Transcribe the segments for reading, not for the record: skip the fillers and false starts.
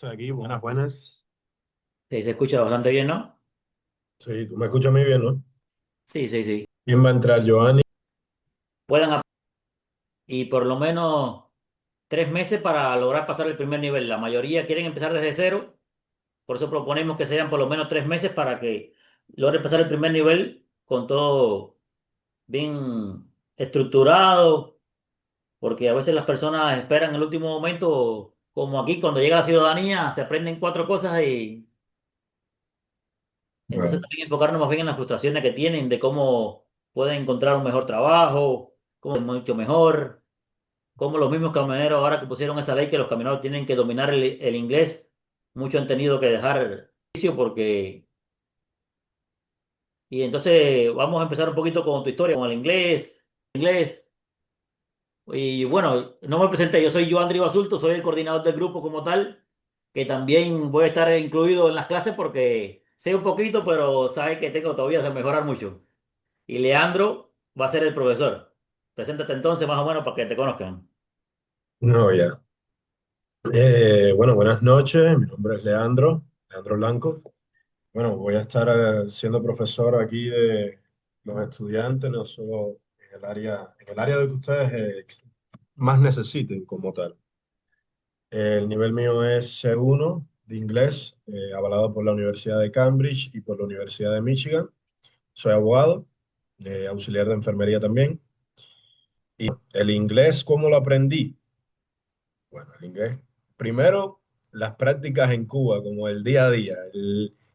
Estoy aquí, buenas, buenas. Sí, se escucha bastante bien, ¿no? Sí, tú me escuchas muy bien, ¿no? Sí, sí, sí. ¿Quién va a entrar, Giovanni? Puedan y por lo menos 3 meses para lograr pasar el primer nivel. La mayoría quieren empezar desde cero, por eso proponemos que sean por lo menos 3 meses para que logren pasar el primer nivel con todo bien estructurado, porque a veces las personas esperan el último momento, como aquí cuando llega la ciudadanía, se aprenden cuatro cosas y entonces Vale. también enfocarnos más bien en las frustraciones que tienen de cómo pueden encontrar un mejor trabajo, cómo es mucho mejor. Como los mismos camioneros, ahora que pusieron esa ley que los camioneros tienen que dominar el inglés, muchos han tenido que dejar el oficio porque... Y entonces vamos a empezar un poquito con tu historia, con el inglés. Inglés. Y bueno, no me presenté, yo soy Joandri Basulto, soy el coordinador del grupo como tal, que también voy a estar incluido en las clases porque sé un poquito, pero sabe que tengo todavía que mejorar mucho. Y Leandro va a ser el profesor. Preséntate entonces más o menos para que te conozcan. No, ya. Bueno, buenas noches. Mi nombre es Leandro, Leandro Blanco. Bueno, voy a estar siendo profesor aquí de los estudiantes, no solo en el área de que ustedes más necesiten como tal. El nivel mío es C1 de inglés, avalado por la Universidad de Cambridge y por la Universidad de Michigan. Soy abogado, auxiliar de enfermería también. Y el inglés, ¿cómo lo aprendí? Bueno, el inglés. Primero, las prácticas en Cuba, como el día a día.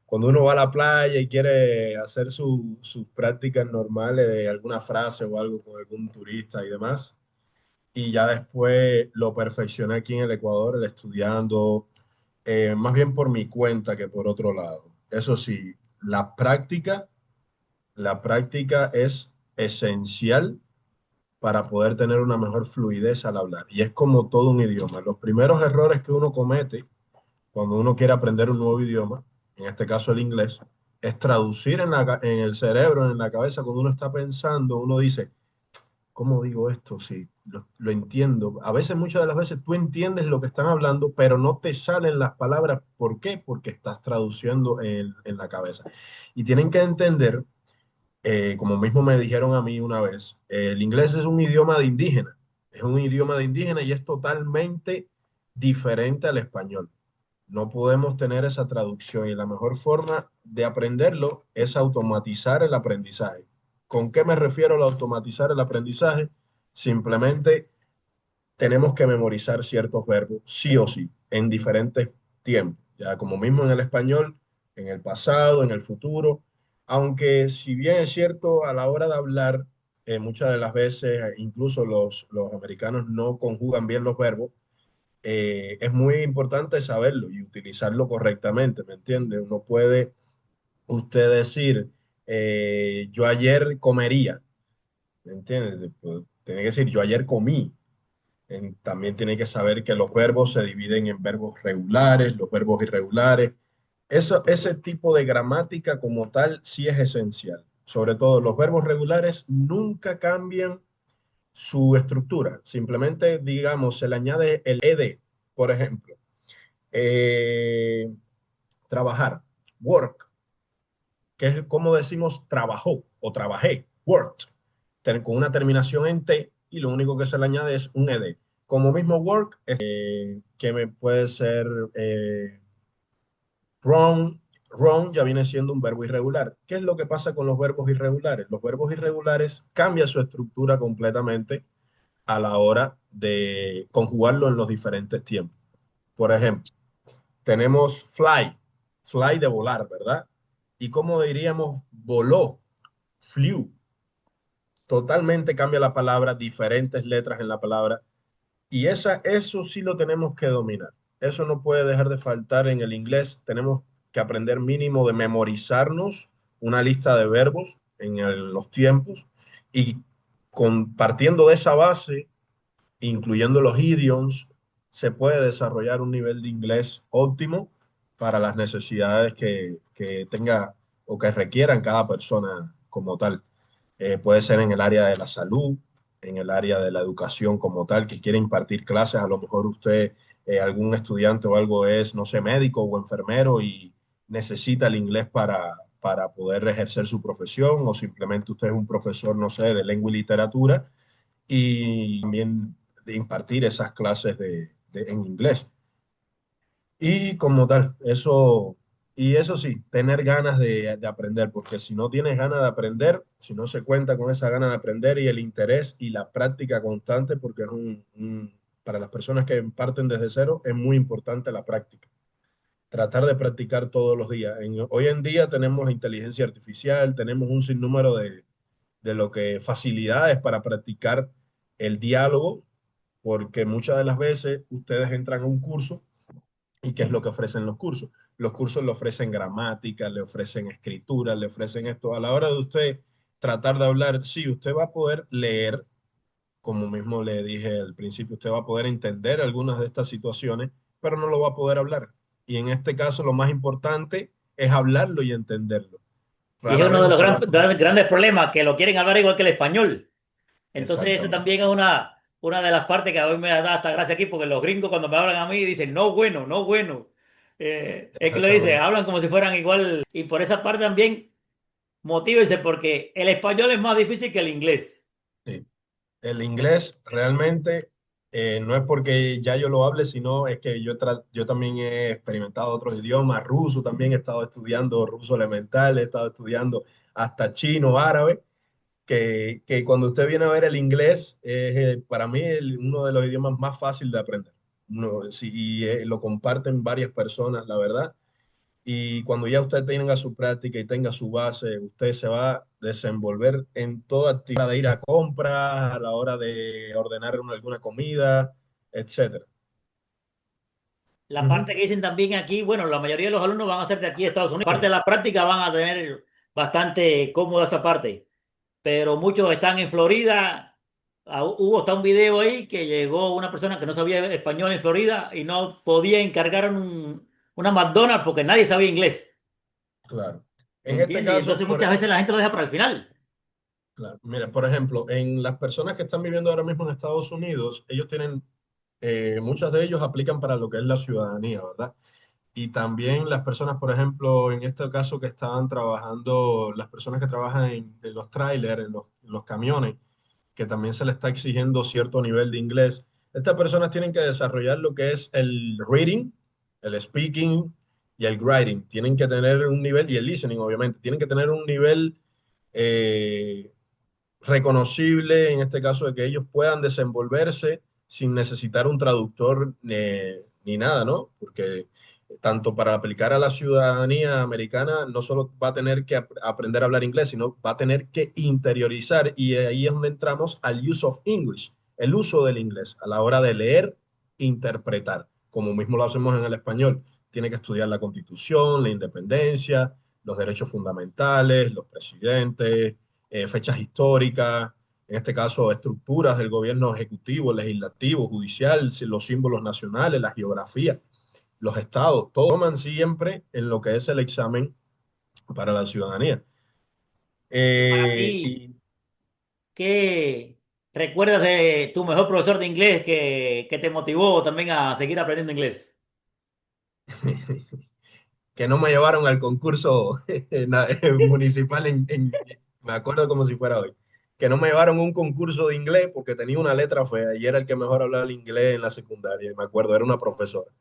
Cuando uno va a la playa y quiere hacer sus prácticas normales de alguna frase o algo con algún turista y demás. Y ya después lo perfeccioné aquí en el Ecuador, el estudiando, más bien por mi cuenta que por otro lado. Eso sí, la práctica es esencial para poder tener una mejor fluidez al hablar. Y es como todo un idioma. Los primeros errores que uno comete cuando uno quiere aprender un nuevo idioma, en este caso el inglés, es traducir en el cerebro, en la cabeza, cuando uno está pensando, uno dice, ¿cómo digo esto? Sí, lo entiendo. A veces, muchas de las veces, tú entiendes lo que están hablando, pero no te salen las palabras. ¿Por qué? Porque estás traduciendo en la cabeza. Y tienen que entender como mismo me dijeron a mí una vez, el inglés es un idioma de indígena, es un idioma de indígena y es totalmente diferente al español. No podemos tener esa traducción y la mejor forma de aprenderlo es automatizar el aprendizaje. ¿Con qué me refiero al automatizar el aprendizaje? Simplemente tenemos que memorizar ciertos verbos, sí o sí, en diferentes tiempos, ya como mismo en el español, en el pasado, en el futuro, aunque si bien es cierto, a la hora de hablar, muchas de las veces, incluso los americanos no conjugan bien los verbos, es muy importante saberlo y utilizarlo correctamente, ¿me entiende? Uno puede, usted decir, yo ayer comería, ¿me entiende? Pues, tiene que decir, yo ayer comí. También tiene que saber que los verbos se dividen en verbos regulares, los verbos irregulares. Ese tipo de gramática como tal sí es esencial. Sobre todo los verbos regulares nunca cambian su estructura. Simplemente, digamos, se le añade el ed, por ejemplo. Eh, trabajar, work, que es como decimos trabajó o trabajé, worked, con una terminación en T y lo único que se le añade es un ed. Como mismo work, que me puede ser wrong, wrong ya viene siendo un verbo irregular. ¿Qué es lo que pasa con los verbos irregulares? Los verbos irregulares cambian su estructura completamente a la hora de conjugarlo en los diferentes tiempos. Por ejemplo, tenemos fly, fly de volar, ¿verdad? ¿Y cómo diríamos voló? Flew. Totalmente cambia la palabra, diferentes letras en la palabra. Y eso sí lo tenemos que dominar. Eso no puede dejar de faltar en el inglés. Tenemos que aprender mínimo de memorizarnos una lista de verbos en los tiempos y partiendo de esa base, incluyendo los idioms, se puede desarrollar un nivel de inglés óptimo para las necesidades que tenga o que requieran cada persona como tal. Puede ser en el área de la salud, en el área de la educación como tal, que quiere impartir clases, a lo mejor usted algún estudiante o algo es, no sé, médico o enfermero y necesita el inglés para poder ejercer su profesión, o simplemente usted es un profesor, no sé, de lengua y literatura y también de impartir esas clases en inglés. Y como tal, eso sí, tener ganas de aprender, porque si no tienes ganas de aprender, si no se cuenta con esa gana de aprender y el interés y la práctica constante, porque es para las personas que parten desde cero, es muy importante la práctica. Tratar de practicar todos los días. Hoy en día tenemos inteligencia artificial, tenemos un sinnúmero de lo que facilidades para practicar el diálogo, porque muchas de las veces ustedes entran a un curso. ¿Y qué es lo que ofrecen los cursos? Los cursos le ofrecen gramática, le ofrecen escritura, le ofrecen esto. A la hora de usted tratar de hablar, sí, usted va a poder leer, como mismo le dije al principio, usted va a poder entender algunas de estas situaciones, pero no lo va a poder hablar. Y en este caso lo más importante es hablarlo y entenderlo. Y es Rara uno vez de los usted va a poder. grandes problemas, que lo quieren hablar igual que el español. Entonces, eso Exactamente, también es una de las partes que a mí me da hasta gracia aquí, porque los gringos cuando me hablan a mí dicen, no bueno, no bueno. Es que lo dicen, exactamente. hablan como si fueran igual. Y por esa parte también, motívense, porque el español es más difícil que el inglés. Sí. El inglés realmente no es porque ya yo lo hable, sino es que yo también he experimentado otros idiomas, ruso también he estado estudiando ruso elemental, he estado estudiando hasta chino, árabe, que cuando usted viene a ver el inglés, es para mí uno de los idiomas más fáciles de aprender. Sí, y lo comparten varias personas, la verdad. Y cuando ya usted tenga su práctica y tenga su base, usted se va a desenvolver en toda actividad de ir a compras, a la hora de ordenar alguna comida, etcétera. La Ujú. parte que dicen también aquí, bueno, la mayoría de los alumnos van a ser de aquí de Estados Unidos. Parte de la práctica van a tener bastante cómoda esa parte, pero muchos están en Florida. Hubo hasta un video ahí que llegó una persona que no sabía español en Florida y no podía encargar una McDonald's porque nadie sabía inglés. Claro. En este ¿Entiendes? Y caso, entonces muchas veces la gente lo deja para el final. claro, mira, por ejemplo, en las personas que están viviendo ahora mismo en Estados Unidos, ellos tienen, muchas de ellos aplican para lo que es la ciudadanía, ¿verdad? Y también las personas, por ejemplo, en este caso que estaban trabajando, las personas que trabajan en los trailers, en los camiones, que también se les está exigiendo cierto nivel de inglés. Estas personas tienen que desarrollar lo que es el reading, el speaking y el writing. Tienen que tener un nivel, y el listening, obviamente, tienen que tener un nivel eh, reconocible, en este caso de que ellos puedan desenvolverse sin necesitar un traductor ni nada, ¿no? Porque tanto para aplicar a la ciudadanía americana, no solo va a tener que aprender a hablar inglés, sino va a tener que interiorizar, y ahí es donde entramos al use of English, el uso del inglés a la hora de leer, interpretar, como mismo lo hacemos en el español. Tiene que estudiar la Constitución, la independencia, los derechos fundamentales, los presidentes, fechas históricas, en este caso estructuras del gobierno ejecutivo, legislativo, judicial, los símbolos nacionales, la geografía, los estados, toman siempre en lo que es el examen para la ciudadanía. Y para ti, Y ¿qué recuerdas de tu mejor profesor de inglés que te motivó también a seguir aprendiendo inglés? que no me llevaron al concurso municipal me acuerdo como si fuera hoy, que no me llevaron a un concurso de inglés porque tenía una letra fea y era el que mejor hablaba el inglés en la secundaria, me acuerdo, era una profesora.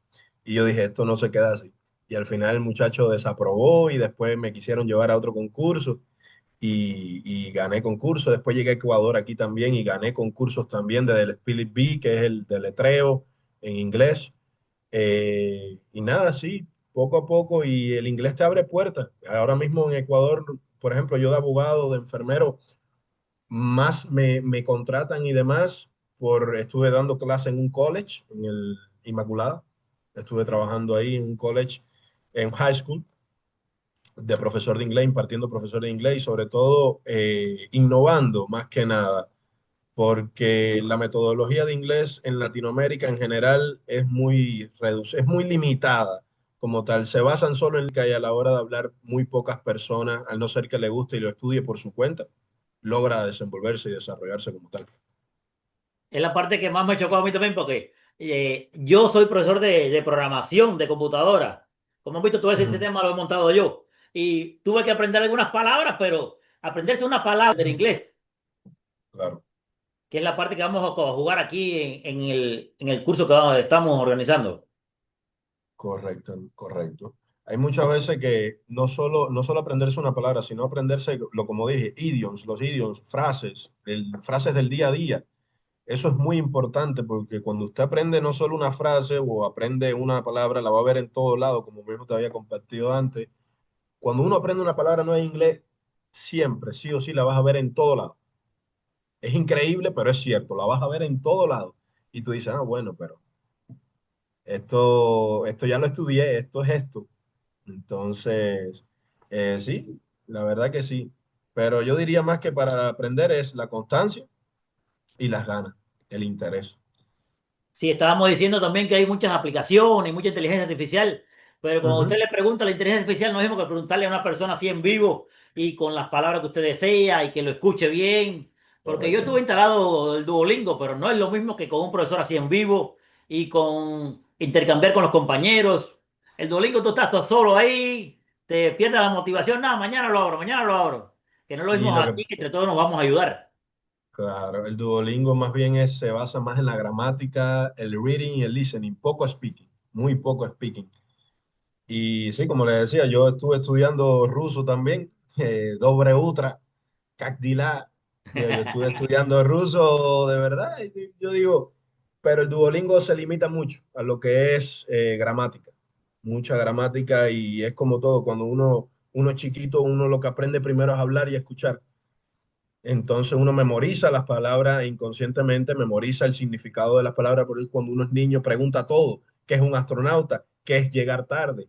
Y yo dije, esto no se queda así. Y al final el muchacho desaprobó y después me quisieron llevar a otro concurso y gané concurso. Después llegué a Ecuador aquí también y gané concursos también del Spelling Bee, que es el deletreo en inglés. Y nada, sí, poco a poco, y el inglés te abre puertas. Ahora mismo en Ecuador, por ejemplo, yo de abogado, de enfermero, más me contratan y demás, estuve dando clase en un college, en el Inmaculada, estuve trabajando ahí en un college, en high school, de profesor de inglés, impartiendo profesor de inglés y sobre todo innovando más que nada porque la metodología de inglés en Latinoamérica en general es es muy limitada como tal. Se basan solo en que a la hora de hablar muy pocas personas, al no ser que le guste y lo estudie por su cuenta, logra desenvolverse y desarrollarse como tal. Es la parte que más me chocó a mí también, porque Yo soy profesor de programación de computadora. Como has visto, todo ese Ujú. sistema lo he montado yo. Y tuve que aprender algunas palabras, pero aprenderse una palabra del inglés, Claro, que es la parte que vamos a jugar aquí en el curso que estamos organizando. correcto, correcto. Hay muchas veces que no solo aprenderse una palabra, sino aprenderse, como dije, los idioms, frases, frases del día a día. Eso es muy importante porque cuando usted aprende no solo una frase o aprende una palabra, la va a ver en todo lado, como mismo te había compartido antes. Cuando uno aprende una palabra no en inglés, siempre, sí o sí, la vas a ver en todo lado. Es increíble, pero es cierto, la vas a ver en todo lado. Y tú dices, ah, bueno, pero esto ya lo estudié, esto es esto. Entonces, sí, la verdad que sí. Pero yo diría más que para aprender es la constancia y las ganas, el interés. Sí, estábamos diciendo también que hay muchas aplicaciones, mucha inteligencia artificial, pero cuando usted Ujú, le pregunta a la inteligencia artificial, no es mismo que preguntarle a una persona así en vivo y con las palabras que usted desea y que lo escuche bien. Porque yo correcto. tuve instalado el Duolingo, pero no es lo mismo que con un profesor así en vivo y con intercambiar con los compañeros. El Duolingo tú estás todo solo ahí, te pierdes la motivación, nada, mañana lo abro, mañana lo abro. Que no es lo Y mismo lo que, aquí, que entre todos nos vamos a ayudar. claro, el Duolingo más bien se basa más en la gramática, el reading y el listening, poco speaking, muy poco speaking. Y sí, como le decía, yo estuve estudiando ruso también, Dobre Utra, Как дела? Yo estuve estudiando ruso de verdad, y yo digo, pero el Duolingo se limita mucho a lo que es gramática, mucha gramática y es como todo, cuando uno es chiquito, uno lo que aprende primero es hablar y escuchar. Entonces uno memoriza las palabras inconscientemente, memoriza el significado de las palabras, por eso cuando uno es niño pregunta todo, ¿qué es un astronauta? ¿Qué es llegar tarde?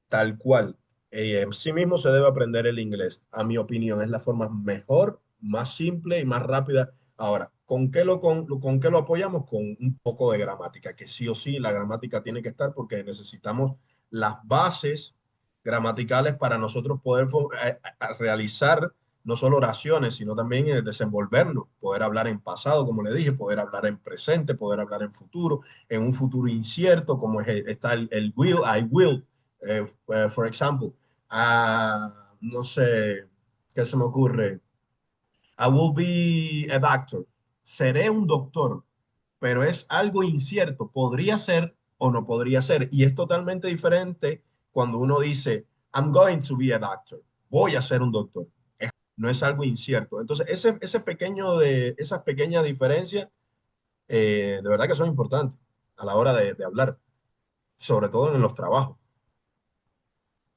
Tal cual. En sí mismo se debe aprender el inglés. A mi opinión, es la forma mejor, más simple y más rápida. Ahora, ¿con qué lo apoyamos? Con un poco de gramática, que sí o sí la gramática tiene que estar porque necesitamos las bases gramaticales para nosotros poder realizar no solo oraciones, sino también desenvolvernos, poder hablar en pasado, como le dije, poder hablar en presente, poder hablar en un futuro incierto, como está el will, I will, for example, no sé, ¿qué se me ocurre? I will be a doctor. Seré un doctor, pero es algo incierto. Podría ser o no podría ser. Y es totalmente diferente cuando uno dice, I'm going to be a doctor. Voy a ser un doctor. No es algo incierto. Entonces, esas pequeñas diferencias, de verdad que son importantes a la hora de hablar, sobre todo en los trabajos.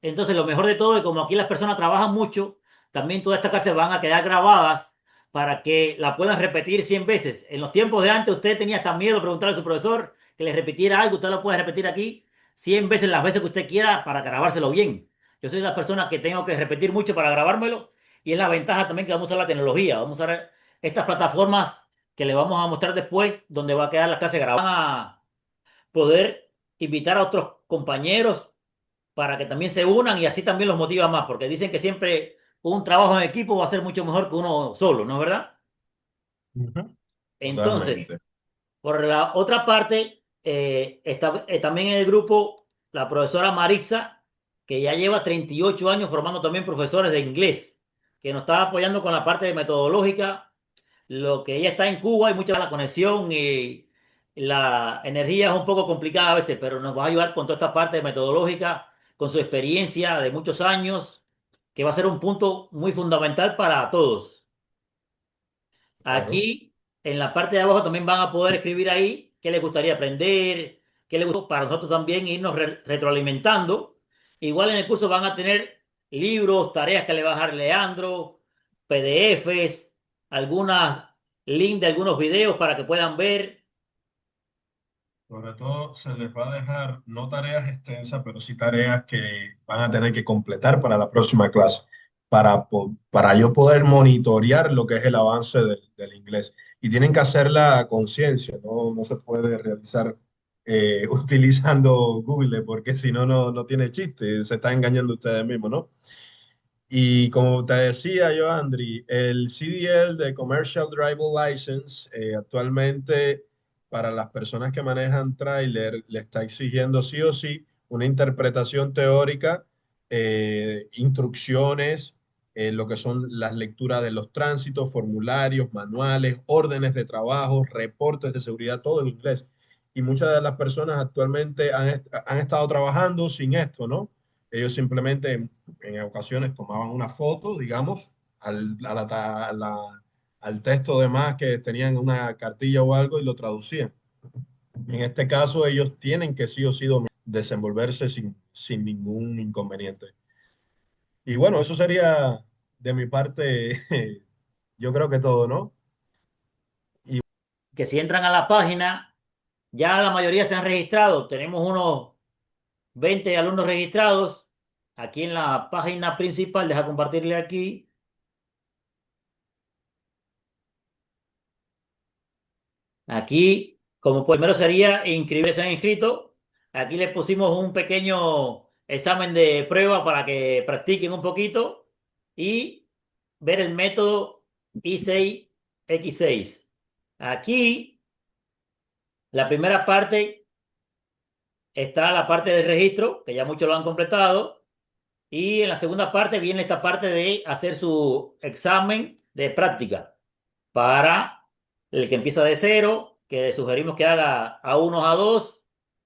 Entonces, lo mejor de todo es como aquí las personas trabajan mucho, también todas estas clases van a quedar grabadas para que la puedan repetir 100 veces. En los tiempos de antes usted tenía hasta miedo de preguntarle a su profesor que le repitiera algo, usted lo puede repetir aquí 100 veces las veces que usted quiera para grabárselo bien. Yo soy de las personas que tengo que repetir mucho para grabármelo y es la ventaja también que vamos a usar la tecnología. Vamos a usar estas plataformas que le vamos a mostrar después, donde va a quedar la clase grabada. Van a poder invitar a otros compañeros para que también se unan y así también los motiva más, porque dicen que siempre un trabajo en equipo va a ser mucho mejor que uno solo, ¿no es verdad? Ujú. Entonces, Totalmente. por la otra parte, está también en el grupo la profesora Marixa, que ya lleva 38 años formando también profesores de inglés, que nos está apoyando con la parte de metodológica. Lo que ella está en Cuba, hay mucha la conexión y la energía es un poco complicada a veces, pero nos va a ayudar con toda esta parte metodológica, con su experiencia de muchos años, que va a ser un punto muy fundamental para todos. Claro. Aquí, en la parte de abajo, también van a poder escribir ahí qué les gustaría aprender, qué les gustó para nosotros también irnos retroalimentando. Igual en el curso van a tener libros, tareas que le va a dejar Leandro, PDFs, algunas links de algunos videos para que puedan ver. Sobre todo se les va a dejar no tareas extensas, pero sí tareas que van a tener que completar para la próxima clase, para yo poder monitorear lo que es el avance del inglés. Y tienen que hacerla a conciencia, no se puede realizar utilizando Google, porque si no, no tiene chiste, se están engañando ustedes mismos, ¿no? Y como te decía yo, Andri, el CDL de Commercial Driver License actualmente para las personas que manejan tráiler, le está exigiendo sí o sí una interpretación teórica, instrucciones, lo que son las lecturas de los tránsitos, formularios, manuales, órdenes de trabajo, reportes de seguridad, todo en inglés. Y muchas de las personas actualmente han estado trabajando sin esto, ¿no? Ellos simplemente en ocasiones tomaban una foto, digamos, al texto de más que tenían una cartilla o algo y lo traducían. En este caso, ellos tienen que sí o sí desenvolverse sin ningún inconveniente. Y bueno, eso sería de mi parte, yo creo que todo, ¿no? Y Que si entran a la página, ya la mayoría se han registrado. Tenemos unos 20 alumnos registrados. Aquí en la página principal, deja compartirle aquí. Aquí, como primero sería inscribirse, se han inscrito. Aquí les pusimos un pequeño examen de prueba para que practiquen un poquito y ver el método I6X6. Aquí, la primera parte está la parte del registro, que ya muchos lo han completado. Y en la segunda parte viene esta parte de hacer su examen de práctica para el que empieza de cero, que le sugerimos que haga A1, A2,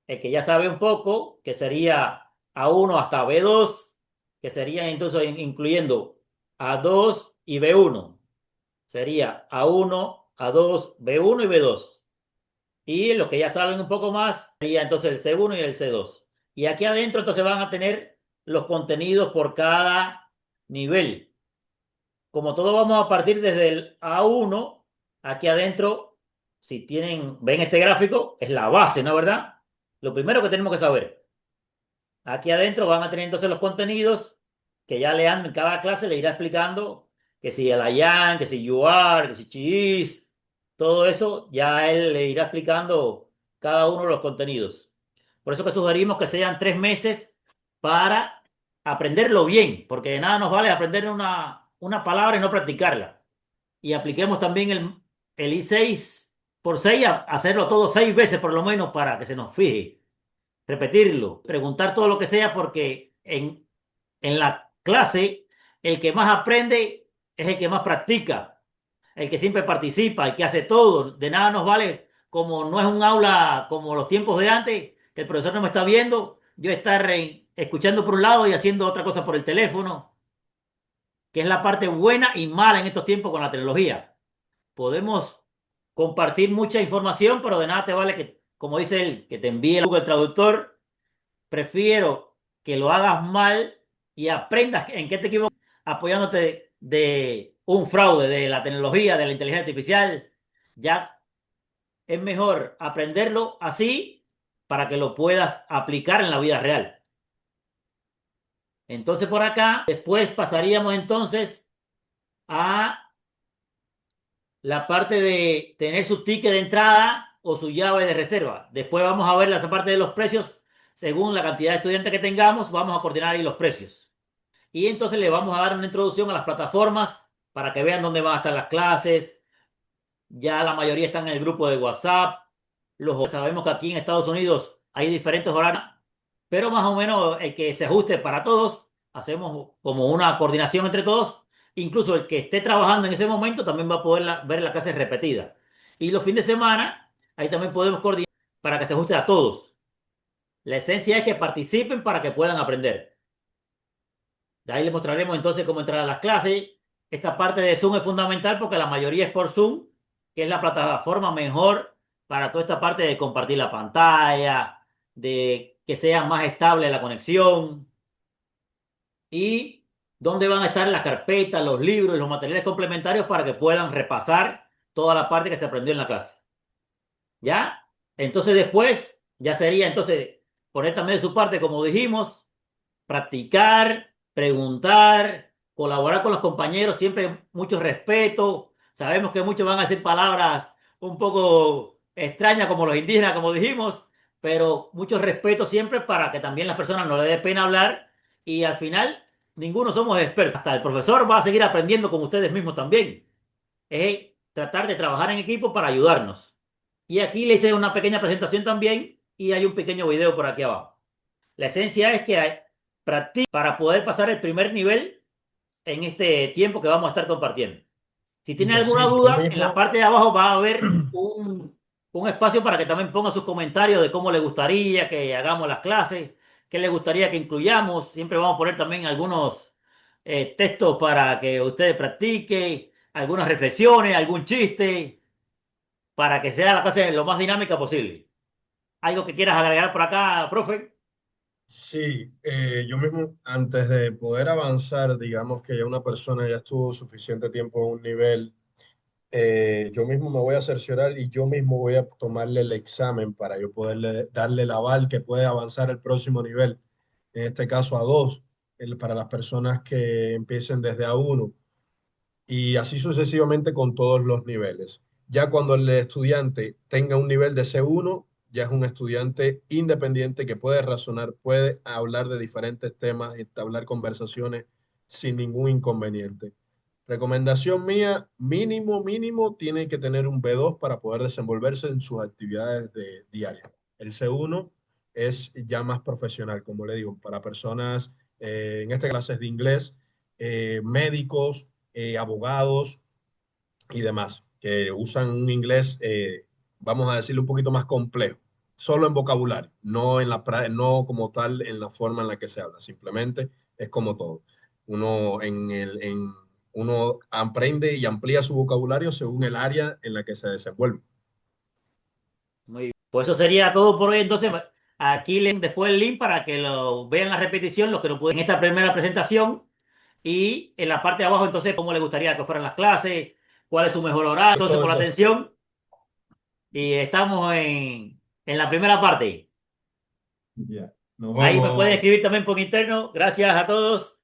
el que ya sabe un poco, que sería A1 hasta B2, que sería entonces incluyendo A2 y B1. Sería A1, A2, B1 y B2. Y los que ya saben un poco más, sería entonces el C1 y el C2. Y aquí adentro entonces van a tener los contenidos por cada nivel. Como todo vamos a partir desde el A1, aquí adentro, si tienen, ven este gráfico, es la base, ¿no? ¿Verdad? Lo primero que tenemos que saber. Aquí adentro van a tener entonces los contenidos que ya lean en cada clase, le irá explicando que si el IAN, que si you are, que si she is, todo eso, ya él le irá explicando cada uno de los contenidos. Por eso que sugerimos que sean 3 meses para aprenderlo bien, porque de nada nos vale aprender una palabra y no practicarla. Y apliquemos también el I6 por 6, hacerlo todo 6 veces por lo menos para que se nos fije, repetirlo, preguntar todo lo que sea, porque en la clase el que más aprende es el que más practica, el que siempre participa, el que hace todo. De nada nos vale, como no es un aula como los tiempos de antes, que el profesor no me está viendo, yo estar escuchando por un lado y haciendo otra cosa por el teléfono, que es la parte buena y mala en estos tiempos con la tecnología. Podemos compartir mucha información, pero de nada te vale que, como dice él, que te envíe el Google Traductor. Prefiero que lo hagas mal y aprendas en qué te equivocas apoyándote de un fraude de la tecnología, de la inteligencia artificial. Ya es mejor aprenderlo así para que lo puedas aplicar en la vida real. Entonces por acá, después pasaríamos entonces a la parte de tener su ticket de entrada o su llave de reserva. Después vamos a ver la parte de los precios. Según la cantidad de estudiantes que tengamos, vamos a coordinar ahí los precios. Y entonces le vamos a dar una introducción a las plataformas para que vean dónde van a estar las clases. Ya la mayoría están en el grupo de WhatsApp. Sabemos que aquí en Estados Unidos hay diferentes horarios, pero más o menos el que se ajuste para todos, hacemos como una coordinación entre todos. Incluso el que esté trabajando en ese momento también va a poder ver la clase repetida. Y los fines de semana, ahí también podemos coordinar para que se ajuste a todos. La esencia es que participen para que puedan aprender. De ahí les mostraremos entonces cómo entrar a las clases. Esta parte de Zoom es fundamental porque la mayoría es por Zoom, que es la plataforma mejor para toda esta parte de compartir la pantalla, de que sea más estable la conexión y dónde van a estar las carpetas, los libros y los materiales complementarios para que puedan repasar toda la parte que se aprendió en la clase. ¿Ya? Entonces después ya sería entonces poner también de su parte, como dijimos, practicar, preguntar, colaborar con los compañeros, siempre mucho respeto. Sabemos que muchos van a decir palabras un poco extrañas como los indígenas, como dijimos, pero mucho respeto siempre para que también las personas no les dé pena hablar y al final ninguno somos expertos. Hasta el profesor va a seguir aprendiendo con ustedes mismos también. Es tratar de trabajar en equipo para ayudarnos. Y aquí le hice una pequeña presentación también y hay un pequeño video por aquí abajo. La esencia es que practique para poder pasar el primer nivel en este tiempo que vamos a estar compartiendo. Si tiene Mira, alguna sí, yo duda, en la mismo, parte de abajo va a haber un espacio para que también ponga sus comentarios de cómo le gustaría que hagamos las clases, qué le gustaría que incluyamos. Siempre vamos a poner también algunos textos para que ustedes practiquen, algunas reflexiones, algún chiste, para que sea la clase lo más dinámica posible. ¿Algo que quieras agregar por acá, profe? sí, yo mismo, antes de poder avanzar, digamos que ya una persona ya estuvo suficiente tiempo en un nivel, yo mismo me voy a cerciorar y yo mismo voy a tomarle el examen para yo poderle darle el aval que puede avanzar el próximo nivel, en este caso a dos, para las personas que empiecen desde A1 y así sucesivamente con todos los niveles. Ya cuando el estudiante tenga un nivel de C1, ya es un estudiante independiente que puede razonar, puede hablar de diferentes temas, entablar conversaciones sin ningún inconveniente. Recomendación mía, mínimo, tiene que tener un B2 para poder desenvolverse en sus actividades diarias. El C1 es ya más profesional, como le digo, para personas, en este clases de inglés, médicos, abogados y demás, que usan un inglés, vamos a decirlo, un poquito más complejo, solo en vocabulario, no, no como tal en la forma en la que se habla, simplemente es como todo. Uno aprende y amplía su vocabulario según el área en la que se desenvuelve. Muy bien. Pues eso sería todo por hoy. Entonces, aquí leen después el link para que lo vean la repetición, los que no pueden en esta primera presentación. Y en la parte de abajo, entonces, cómo le gustaría que fueran las clases, cuál es su mejor horario. Entonces, Todo por la entonces. atención. Y estamos en la primera parte. Ya. Nos Ahí me pueden vemos. escribir también por interno. Gracias a todos.